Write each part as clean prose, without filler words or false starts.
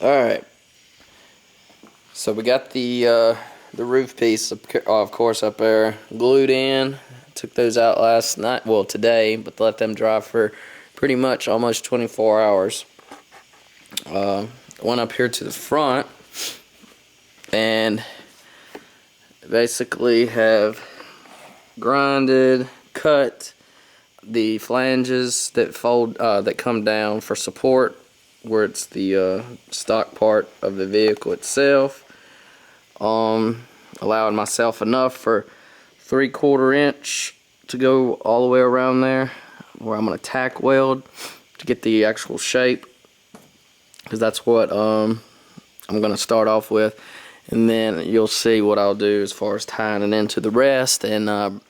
Alright, so we got the roof piece of course up there glued in. Took those out last night, well today, but let them dry for pretty much almost 24 hours. Went up here to the front and basically have grinded, cut the flanges that fold that come down for support where it's the stock part of the vehicle itself. Allowing myself enough for 3/4 inch to go all the way around there where I'm going to tack weld to get the actual shape, because that's what I'm going to start off with, and then you'll see what I'll do as far as tying it into the rest and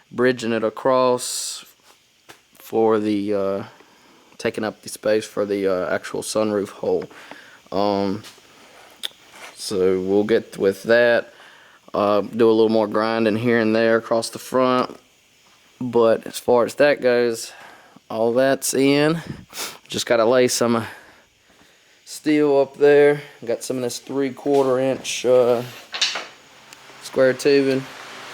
bridging it across for the taking up the space for the actual sunroof hole. So we'll get with that, do a little more grinding here and there across the front, but as far as that goes, all that's in. Just got to lay some steel up there. Got some of this 3/4 inch square tubing.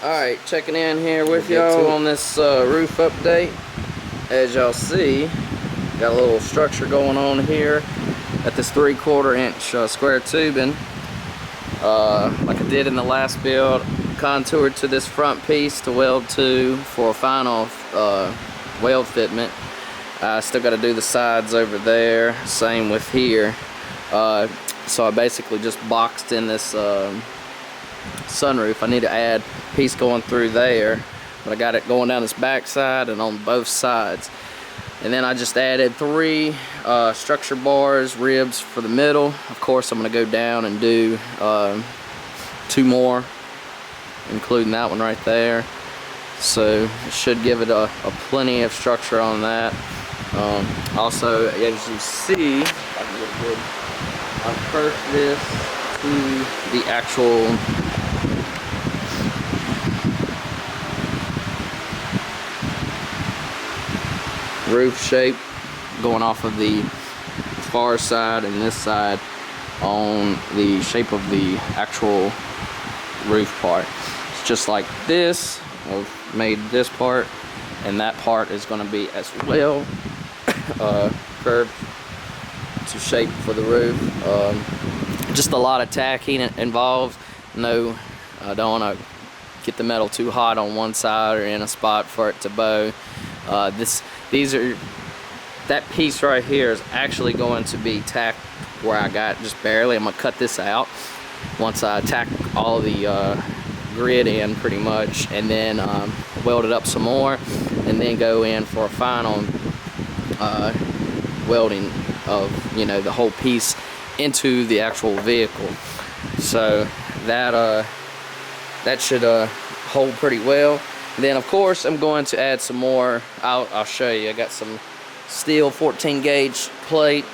Alright, checking in here with y'all on this roof update. As y'all see, got a little structure going on here at this 3/4 inch square tubing. Like I did in the last build, contoured to this front piece to weld to for a final weld fitment. I still got to do the sides over there, same with here. So I basically just boxed in this sunroof. I need to add a piece going through there, but I got it going down this back side and on both sides. And then I just added 3 structure bars, ribs for the middle. Of course, I'm going to go down and do 2 more, including that one right there. So it should give it a plenty of structure on that. Also, as you see, I've perked this to the actual roof shape, going off of the far side and this side on the shape of the actual roof part. It's just like this. I've made this part, and that part is going to be as well curved to shape for the roof. Just a lot of tacking involved. No, I don't want to get the metal too hot on one side or in a spot for it to bow. That piece right here is actually going to be tacked where I got just barely. I'm gonna cut this out once I tack all the grid in pretty much, and then weld it up some more, and then go in for a final welding of the whole piece into the actual vehicle. So that should hold pretty well. And then of course I'm going to add some more. I'll show you. I got some steel 14 gauge plate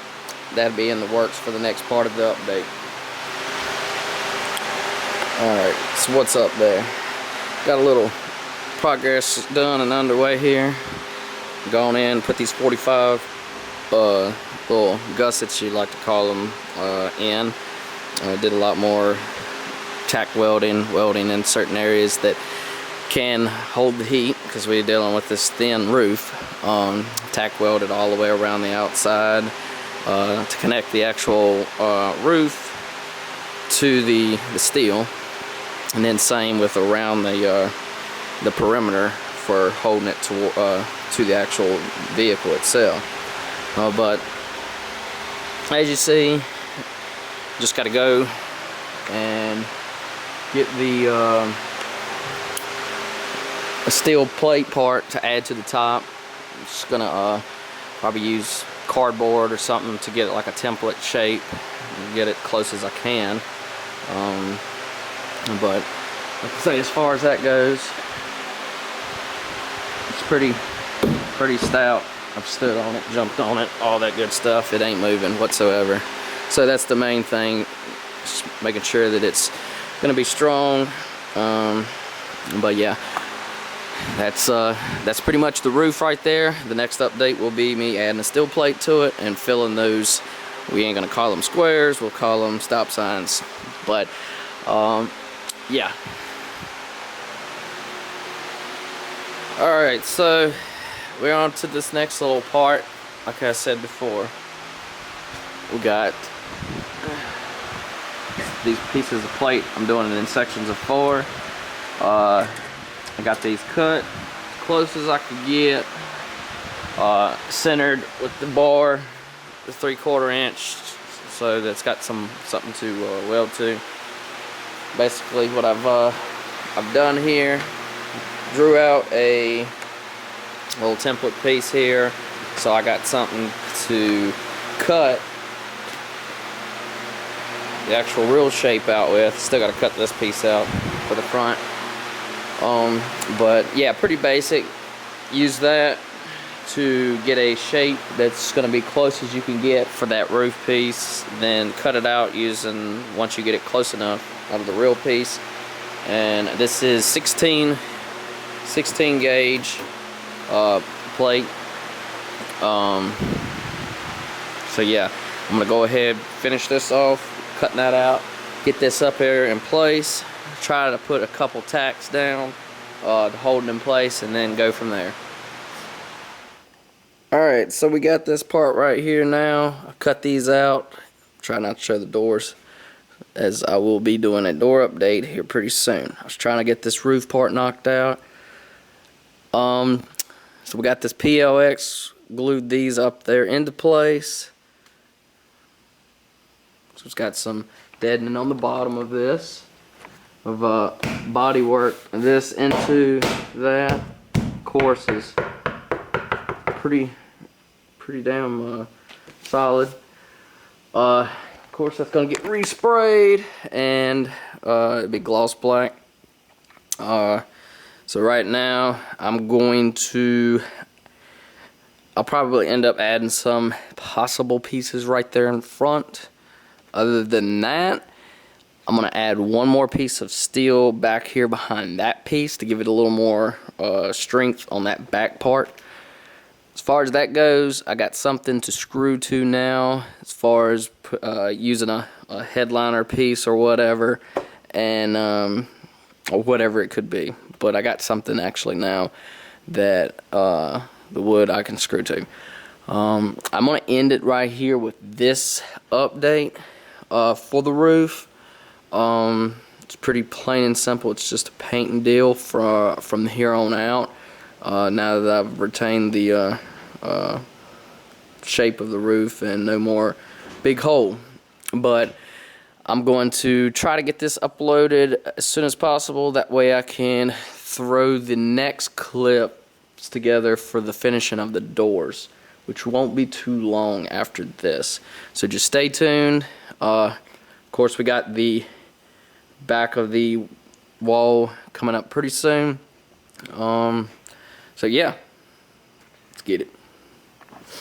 that'll be in the works for the next part of the update. Alright, so what's up there? Got a little progress done and underway here. Gone in, put these 45 little gussets, you like to call them, in. Did a lot more tack welding in certain areas that can hold the heat, because we're dealing with this thin roof. Tack welded all the way around the outside to connect the actual roof to the steel, and then same with around the perimeter for holding it to the actual vehicle itself. But as you see, just got to go and get the a steel plate part to add to the top. I'm just gonna probably use cardboard or something to get it like a template shape and get it close as I can. But like I say, as far as that goes, it's pretty stout. I've stood on it, jumped on it, all that good stuff. It ain't moving whatsoever. So that's the main thing, just making sure that it's gonna be strong. But yeah, that's pretty much the roof right there. The next update will be me adding a steel plate to it and filling those We ain't gonna call them squares, we'll call them stop signs. But yeah. Alright, so we're on to this next little part. Like I said before, we got these pieces of plate. I'm doing it in sections of 4. I got these cut as close as I could get, centered with the bar, the 3/4 inch, so that's got something to weld to. Basically, what I've done here, drew out a little template piece here, so I got something to cut the actual real shape out with. Still got to cut this piece out for the front. But yeah, pretty basic. Use that to get a shape that's going to be close as you can get for that roof piece. Then cut it out using, once you get it close enough, out of the real piece. And this is 16 gauge plate. So yeah, I'm gonna go ahead, finish this off, cutting that out, get this up here in place, try to put a couple tacks down to hold it in place, and then go from there. Alright, so we got this part right here now. I cut these out. Try not to show the doors, as I will be doing a door update here pretty soon. I was trying to get this roof part knocked out. So we got this PLX, glued these up there into place. So it's got some deadening on the bottom of this, of body work. This into that. Of course, is pretty damn solid. Of course, that's gonna get resprayed and it'll be gloss black. So right now I'll probably end up adding some possible pieces right there in front. Other than that, I'm gonna add one more piece of steel back here behind that piece to give it a little more strength on that back part. As far as that goes, I got something to screw to now, as far as using a headliner piece or whatever, and or whatever it could be. But I got something actually now that the wood I can screw to. I'm gonna end it right here with this update for the roof. It's pretty plain and simple. It's just a painting deal from here on out. Now that I've retained the shape of the roof and no more big hole. But I'm going to try to get this uploaded as soon as possible. That way I can throw the next clips together for the finishing of the doors, which won't be too long after this. So just stay tuned. Of course, we got the back of the wall coming up pretty soon. So yeah, let's get it.